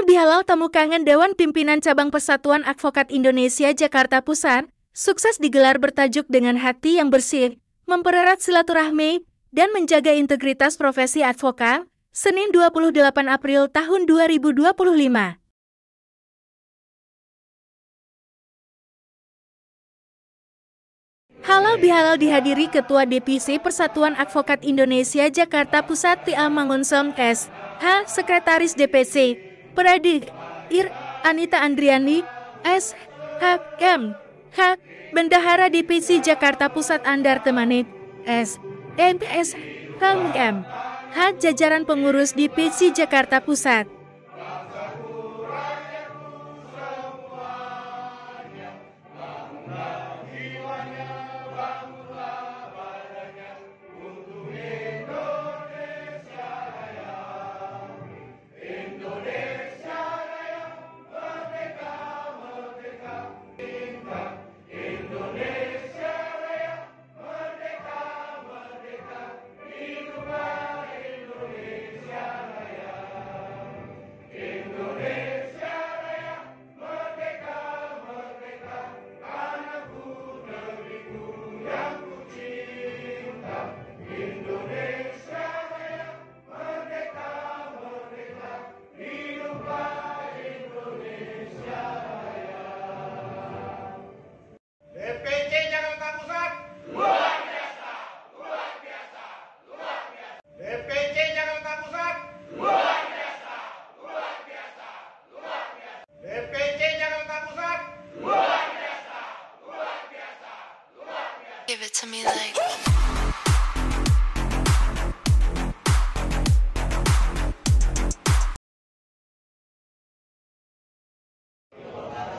Halal bihalal tamu kangen Dewan Pimpinan Cabang Persatuan Advokat Indonesia Jakarta Pusat, sukses digelar bertajuk Dengan Hati yang Bersih, mempererat silaturahmi, dan menjaga integritas profesi advokat, Senin 28 April tahun 2025. Halal bihalal dihadiri Ketua Divisi Persatuan Advokat Indonesia Jakarta Pusat Tia Mangunsom S. H. Sekretaris DPC, Pradik, Ir. Anita Andriani, S. H. M. H. Bendahara Divisi Jakarta Pusat Andar Temanit, S. M. S. H. M. H. Jajaran pengurus Divisi Jakarta Pusat. Give it to me like.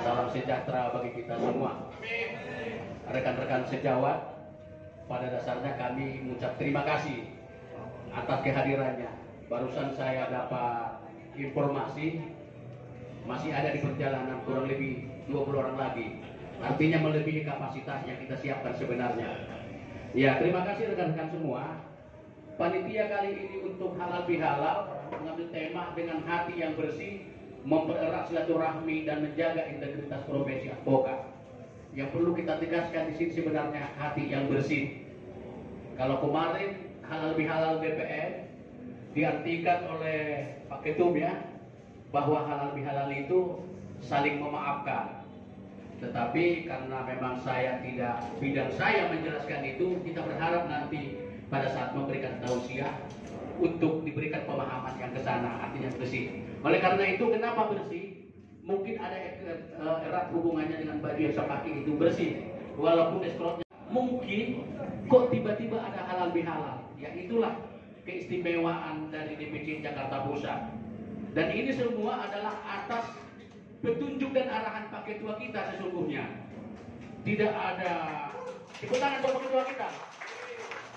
Salam sejahtera bagi kita semua. Rekan-rekan sejawat, pada dasarnya kami mengucap terima kasih atas kehadirannya. Barusan saya dapat informasi masih ada di perjalanan kurang lebih 20 orang lagi. Artinya melebihi kapasitas yang kita siapkan sebenarnya. Ya, terima kasih rekan-rekan semua. Panitia kali ini untuk halal bihalal mengambil tema dengan hati yang bersih, mempererat silaturahmi dan menjaga integritas profesi advokat. Yang perlu kita tegaskan di sini sebenarnya hati yang bersih. Kalau kemarin halal bihalal BPN diartikan oleh Pak Ketum ya, bahwa halal bihalal itu saling memaafkan. Tetapi karena memang saya tidak bidang saya menjelaskan itu, kita berharap nanti pada saat memberikan tausiah untuk diberikan pemahaman yang ke sana, artinya bersih. Oleh karena itu, kenapa bersih? Mungkin ada erat hubungannya dengan baju yang saya pakai itu bersih, walaupun eskrotnya. Mungkin kok tiba-tiba ada halal bihalal, ya itulah keistimewaan dari DPC Jakarta Pusat. Dan ini semua adalah atas petunjuk dan arahan Pak Ketua kita sesungguhnya. Tidak ada tepuk tangan untuk Pak Ketua kita.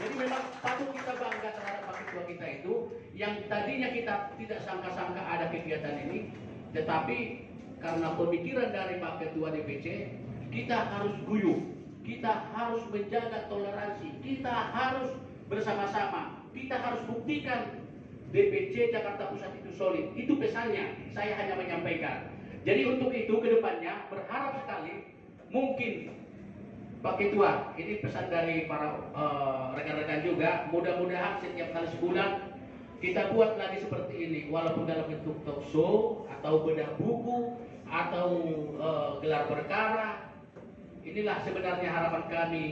Jadi memang patut kita bangga terhadap Pak Ketua kita itu, yang tadinya kita tidak sangka-sangka ada kegiatan ini, tetapi karena pemikiran dari Pak Ketua DPC, kita harus guyup, kita harus menjaga toleransi, kita harus bersama-sama, kita harus buktikan DPC Jakarta Pusat itu solid. Itu pesannya, saya hanya menyampaikan. Jadi untuk itu ke depannya berharap sekali, mungkin Pak Ketua, ini pesan dari para rekan-rekan juga, mudah-mudahan setiap kali sebulan kita buat lagi seperti ini, walaupun dalam bentuk talk show atau bedah buku atau gelar perkara. Inilah sebenarnya harapan kami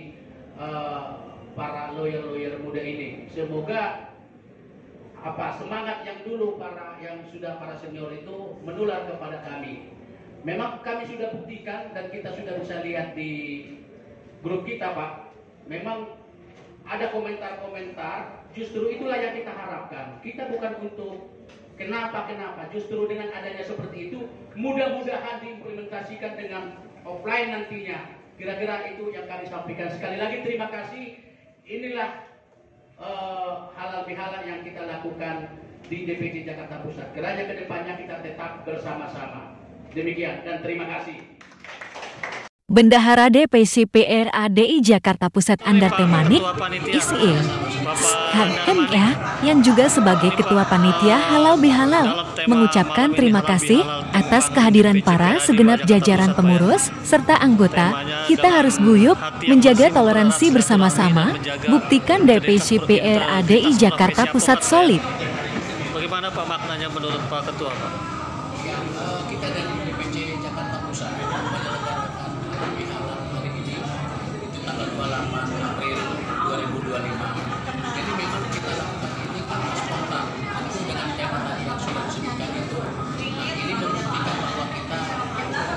para lawyer-lawyer muda ini. Semoga semangat yang dulu yang sudah para senior itu menular kepada kami. Memang kami sudah buktikan dan kita sudah bisa lihat di grup kita, Pak. Memang ada komentar-komentar, justru itulah yang kita harapkan. Kita bukan untuk kenapa, justru dengan adanya seperti itu, mudah-mudahan diimplementasikan dengan offline nantinya. Kira-kira itu yang kami sampaikan. Sekali lagi terima kasih. Inilah halal bihalal yang kita lakukan di DPC Jakarta Pusat. Kiranya ke depannya kita tetap bersama-sama. Demikian dan terima kasih. Bendahara DPC PRADI Jakarta Pusat Andar Temanik, ISE, HMA, yang juga sebagai Ketua Panitia Halal Bihalal, mengucapkan terima kasih atas kehadiran para segenap jajaran pengurus serta anggota. Kita harus guyup, menjaga toleransi bersama-sama, buktikan DPC PRADI Jakarta Pusat solid. Bagaimana Pak maknanya menurut Pak Ketua, Pak? Kita dari DPC Jakarta Pusat menyelenggarakan halal bihalal hari ini itu tanggal 28 April 2025. Jadi memang kita lakukan ini karena spontan, tentu dengan tema tadi yang sudah disebutkan itu. Nah, ini membuktikan bahwa kita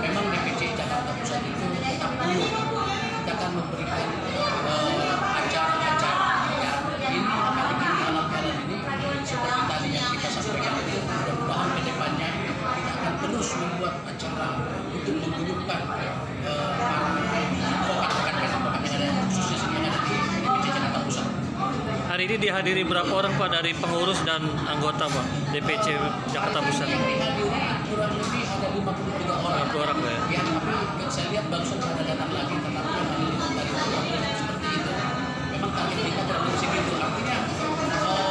memang DPC Jakarta Pusat itu tetap dulu. Kita akan memberikan acara-acara ya. Ini hari ini halal bihalal ini seperti tadi yang kita sampaikan itu, mudah-mudahan ke depannya kita akan terus membuat acara untuk mengguyupkan para rekan-rekan advokat yang ada khususnya yang ada di DPC Jakarta Pusat. Hari ini dihadiri berapa orang Pak dari pengurus dan anggota Pak DPC Jakarta Pusat? Yang dihadiri kurang lebih ada 53 orang. 50 orang Pak ya? Ya, tapi saya lihat barusan ada datang lagi, tetapi yang hari ini dari orang seperti itu. Memang target kita kurang lebih segitu. Artinya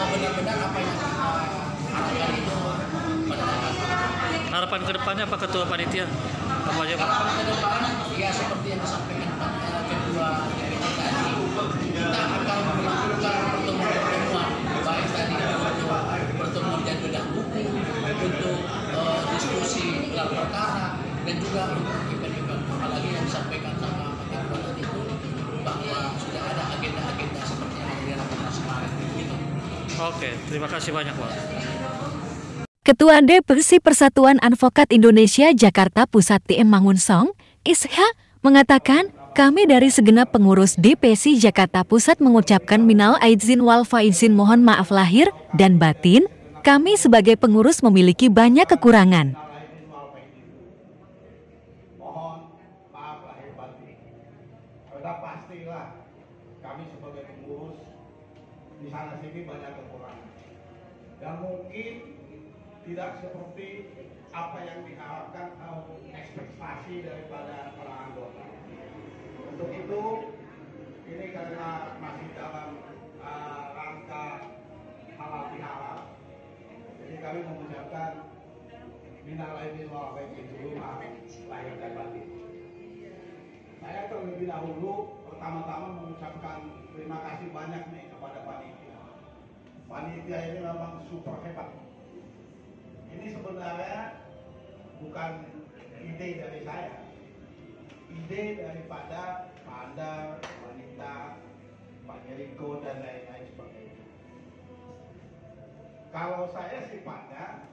benar-benar apa yang kita harapkan itu pada datang. Harapan kedepannya Pak Ketua Panitia? Apa aja Pak? Harapan ke depan, ya seperti yang disampaikan Ketua DPC tadi, kita akan melakukan pertemuan-pertemuan, baik tadi untuk pertemuan dan bedah buku, untuk diskusi gelar perkara, dan juga untuk event-event. Apalagi yang disampaikan sama Pak Ketua tadi itu, bahwa sudah ada agenda-agenda seperti yang ada di Rakernas kemarin. Gitu. Oke, terima kasih banyak Pak. Ketua DPC Persatuan Advokat Indonesia Jakarta Pusat TM Mangunsong, ISHA, mengatakan, kami dari segenap pengurus DPC Jakarta Pusat mengucapkan minal aidin wal faizin, mohon maaf lahir dan batin, kami sebagai pengurus memiliki banyak kekurangan. Mohon maaf lahir batin. Sudah pastilah kami sebagai pengurus di sana sini banyak kekurangan. Dan mungkin tidak seperti apa yang diharapkan atau ekspektasi daripada para anggota. Untuk itu, ini karena masih dalam rangka halal bihalal, jadi kami mengucapkan minal aidin wal faizin dulu, maaf lahir dan batin. Saya terlebih dahulu pertama-tama mengucapkan terima kasih banyak nih kepada panitia. Panitia ini memang super hebat. Ini sebenarnya bukan ide dari saya, ide daripada Pak Andar, Wanita, Pak Jericho, dan lain-lain sebagainya. Kalau saya sifatnya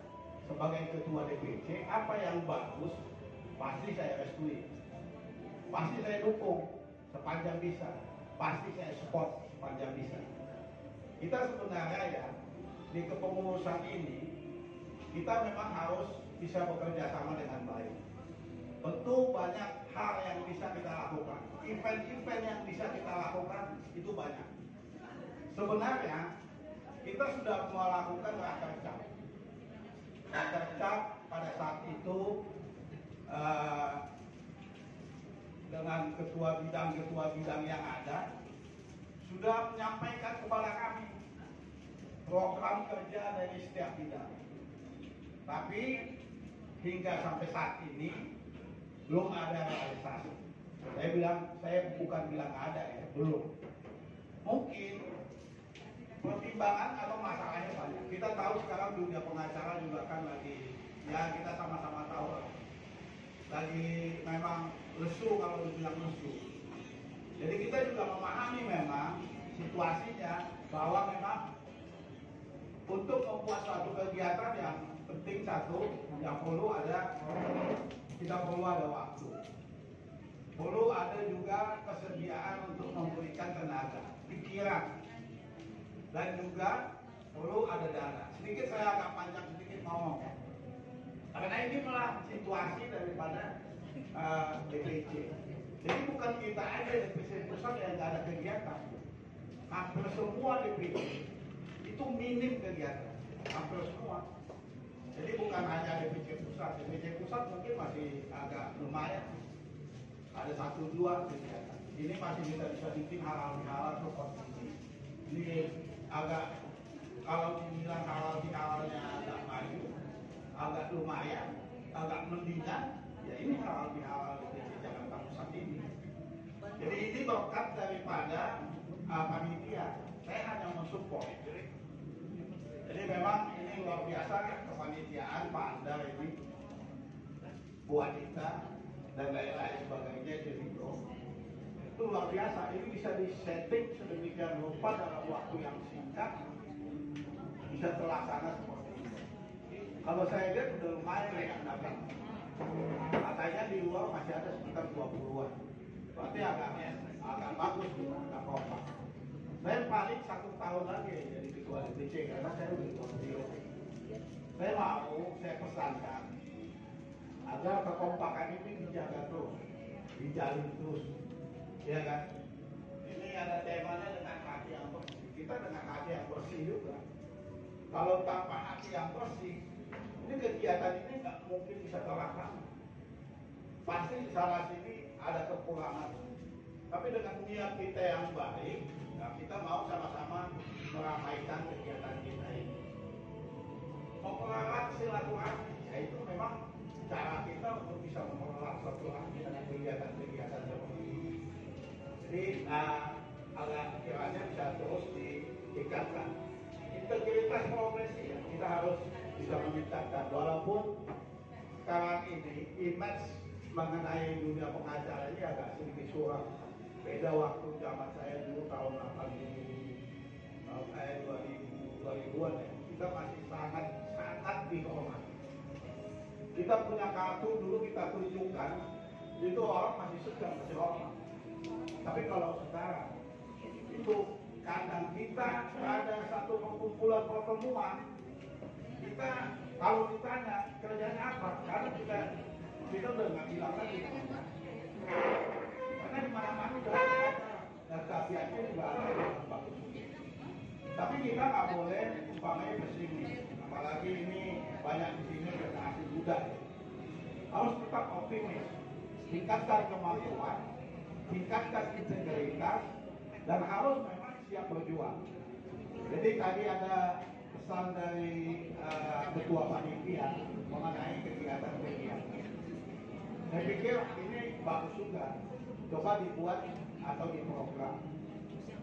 sebagai ketua DPC, apa yang bagus pasti saya restui, pasti saya dukung sepanjang bisa, pasti saya support sepanjang bisa. Kita sebenarnya ya di kepengurusan ini kita memang harus bisa bekerja sama dengan baik. Tentu banyak hal yang bisa kita lakukan, event-event yang bisa kita lakukan itu banyak. Sebenarnya kita sudah melakukan rakercap. Rakercap pada saat itu dengan ketua bidang yang ada sudah menyampaikan kepada kami program kerja dari setiap bidang. Tapi hingga sampai saat ini belum ada realisasi. Saya bukan bilang ada ya, belum. Mungkin pertimbangan atau masalahnya banyak. Kita tahu sekarang dunia pengacara juga kan lagi, ya kita sama-sama tahu lagi memang lesu, kalau dibilang lesu. Jadi kita juga memahami memang situasinya bahwa memang untuk membuat suatu kegiatan yang penting, satu yang kita perlu ada waktu, perlu ada juga kesediaan untuk memberikan tenaga, pikiran, dan juga perlu ada dana. Sedikit saya agak panjang sedikit ngomong, karena ini malah situasi daripada DPC. Jadi bukan kita aja DPC pusat yang nggak ada kegiatan, hampir semua DPC itu minim kegiatan, hampir semua. Jadi bukan hanya DPC pusat mungkin masih agak lumayan. ada 1-2 kegiatan. Ini masih kita bisa bikin halal seperti ini. Ini agak, kalau dibilang halal-halalnya agak maju, agak lumayan, agak mendingan, ya ini halal di Jakarta Pusat ini. Jadi ini berkat daripada panitia. Saya hanya mensupport. Jadi memang ini luar biasa kepanitiaan Pak Andar ini buat kita dan lain-lain sebagainya. Jadi itu luar biasa. Ini bisa disetting sedemikian rupa dalam waktu yang singkat bisa terlaksana seperti ini. Kalau saya lihat udah lumayan yang datang. Katanya di luar masih ada sekitar 20-an. Berarti agak bagus, agak kompak. Saya paling 1 tahun lagi jadi ketua DPC karena saya udah ketua. Saya mau, saya pesankan agar kekompakan ini dijaga terus, dijalin terus, ya kan? Ini ada temanya dengan hati yang bersih. Kita dengan hati yang bersih juga. Kalau tanpa hati yang bersih, ini kegiatan ini nggak mungkin bisa terlaksana. Pasti di sana sini ada kekurangan. Tapi dengan niat kita yang baik, nah kita mau sama-sama meramaikan kegiatan kita ini. Mempererat silaturahmi, ya itu memang cara kita untuk bisa mempererat silaturahmi dengan kegiatan-kegiatan seperti ini. Jadi agak kiranya bisa terus ditingkatkan. Integritas profesi ya, kita harus bisa meningkatkan. Walaupun sekarang ini image mengenai dunia pengacara ini agak sedikit suram. Beda waktu zaman saya dulu tahun 80, tahun saya 2000-an ya. Kita masih sangat dihormati. Kita punya kartu dulu kita tunjukkan, itu orang masih segan, masih hormat. Tapi kalau sekarang itu kadang kita ada satu perkumpulan pertemuan, kita kalau ditanya kerjanya apa, karena kita udah nggak bilang lagi. Karena di mana-mana udah ada dan kafiatnya juga ada yang bagus. Tapi kita nggak boleh umpamanya pesimis, apalagi ini banyak di sini generasi muda. Harus tetap optimis, tingkatkan kemampuan, tingkatkan integritas, dan harus memang siap berjuang. Jadi tadi ada pesan dari ketua panitia mengenai kegiatan-kegiatan. Saya pikir ini bagus juga. Coba dibuat atau diprogram.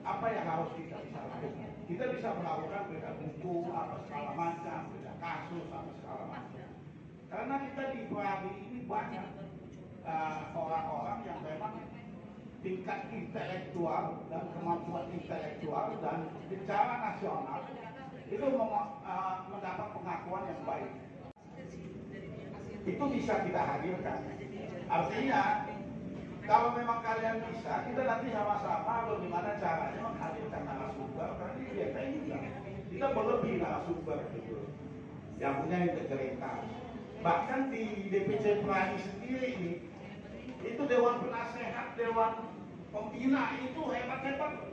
Apa yang harus kita bisa lakukan? Kita bisa melakukan beda buku, apa segala macam, beda kasus, apa segala macam. Karena kita di Pradi ini banyak orang-orang yang memang tingkat intelektual dan kemampuan intelektual dan secara nasional itu mendapat pengakuan yang baik. Itu bisa kita hadirkan. Artinya kalau memang kalian bisa, kita nanti sama-sama bagaimana caranya menghadirkan narasumber karena ini biasa juga. Kita berlebih narasumber gitu, yang punya integritas. Bahkan di DPC Pradi sendiri ini, itu Dewan Penasehat, Dewan Pembina itu hebat-hebat.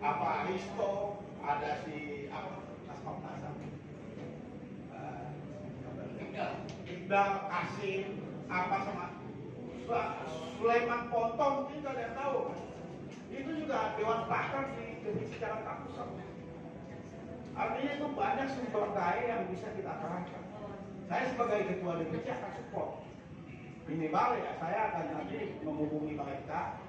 Apa Aristo, ada si Nasam, Iqbal Kasim, apa sama Sulaiman Pontong, mungkin kalian tahu kan? Itu juga Dewan Pakar di Jakarta Pusat. Artinya itu banyak sumber daya yang bisa kita kerahkan. Saya sebagai ketua DPC akan support. Minimal ya saya akan nanti menghubungi mereka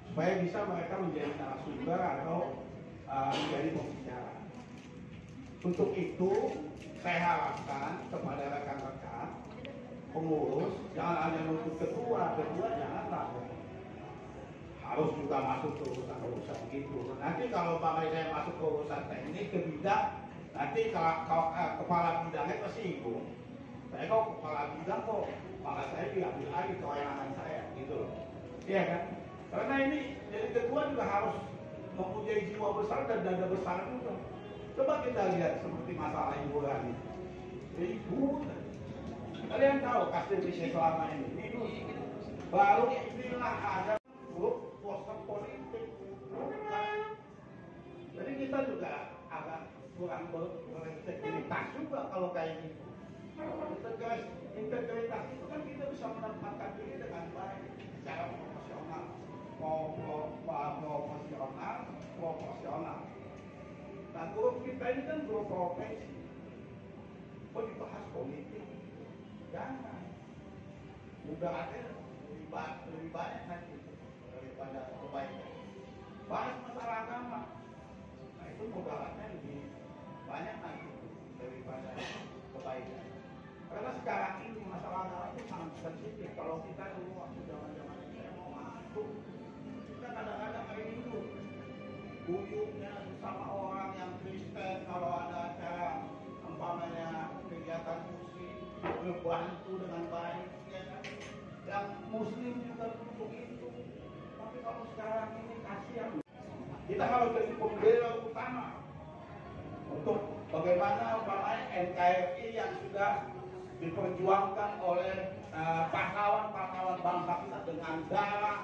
supaya bisa mereka menjadi narasumber atau menjadi pembicara. Untuk itu saya harapkan kepada rekan-rekan pengurus jangan hanya untuk ketua janganlah harus juga masuk ke urusan gitu. Nanti kalau saya masuk ke urusan teknik ke bidang, nanti kalau kepala bidangnya tersinggung. Saya kok kepala bidang kok malah saya diambil alih kewenangan saya gitu loh. Iya kan? Karena ini jadi ketua juga harus mempunyai jiwa besar dan dada besar juga. Coba kita lihat seperti masalah Ibu Rani. Ibu, kalian tahu kasih bisnis selama ini baru inilah ada grup poster politik. Jadi kita juga agak kurang berintegritas juga kalau kayak gitu. Integritas itu kan kita bisa menempatkan diri dengan baik, cara proporsional. Nah, grup kita ini kan grup profesi. Kok dibahas politik? Jangan. Udah ada lebih banyak nanti daripada kebaikan. Bahas masalah agama. Nah, itu mudaratnya lebih banyak nanti daripada kebaikan. Karena sekarang ini masalah agama itu sangat sensitif. Kalau kita dulu waktu zaman-zaman ini mau masuk, kita kadang-kadang rindu guyupnya sama orang yang Kristen. Kalau ada acara umpamanya kegiatan muslim, berbantu dengan baik, ya kan? Yang muslim juga untuk itu. Tapi kalau sekarang ini kasihan, kita harus jadi pembela utama untuk bagaimana umpamanya NKRI yang sudah diperjuangkan oleh pahlawan-pahlawan bangsa kita dengan darah,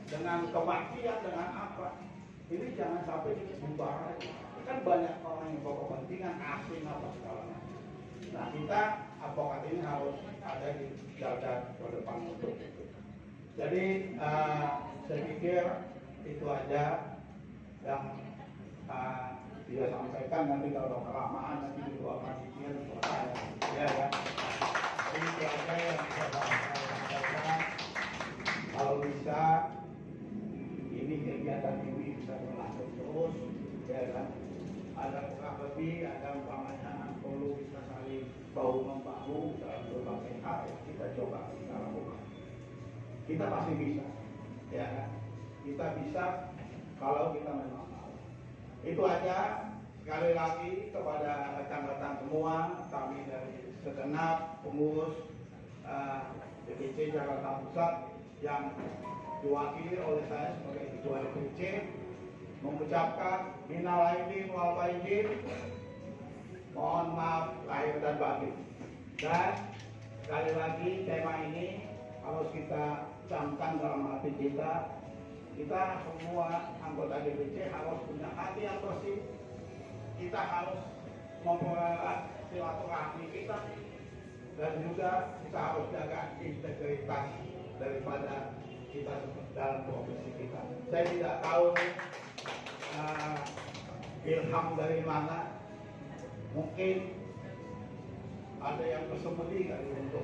dengan kematian, dengan apa. Ini jangan sampai dibubarkan. Kan banyak orang yang berkepentingan asing apa segala macam. Nah, kita advokat ini harus ada di garda terdepan untuk itu. Jadi saya pikir itu aja yang dia sampaikan. Nanti kalau kelamaan nanti di luar panitia selesai. Ya. Ini itu aja yang bisa saya sampaikan. Kalau bisa ini kegiatan ini bisa berlangsung terus, ya kan? Ada kurang lebih, ada umpamanya perlu bisa saling bahu membahu dalam berbagai hal. Kita coba kita lakukan. Kita pasti bisa, ya kan? Kita bisa kalau kita memang mau. Itu aja. Sekali lagi kepada rekan-rekan semua, kami dari segenap pengurus DPC Jakarta Pusat yang diwakili oleh saya sebagai Ketua DPC, mengucapkan minal aidin wal faizin, mohon maaf lahir dan batin. Dan sekali lagi tema ini harus kita camkan dalam hati kita. Kita semua anggota DPC harus punya hati yang bersih. Kita harus mempererat silaturahmi kita, dan juga kita harus jaga integritas daripada kita dalam profesi kita. Saya tidak tahu ilham dari mana. Mungkin ada yang bersembunyi kali untuk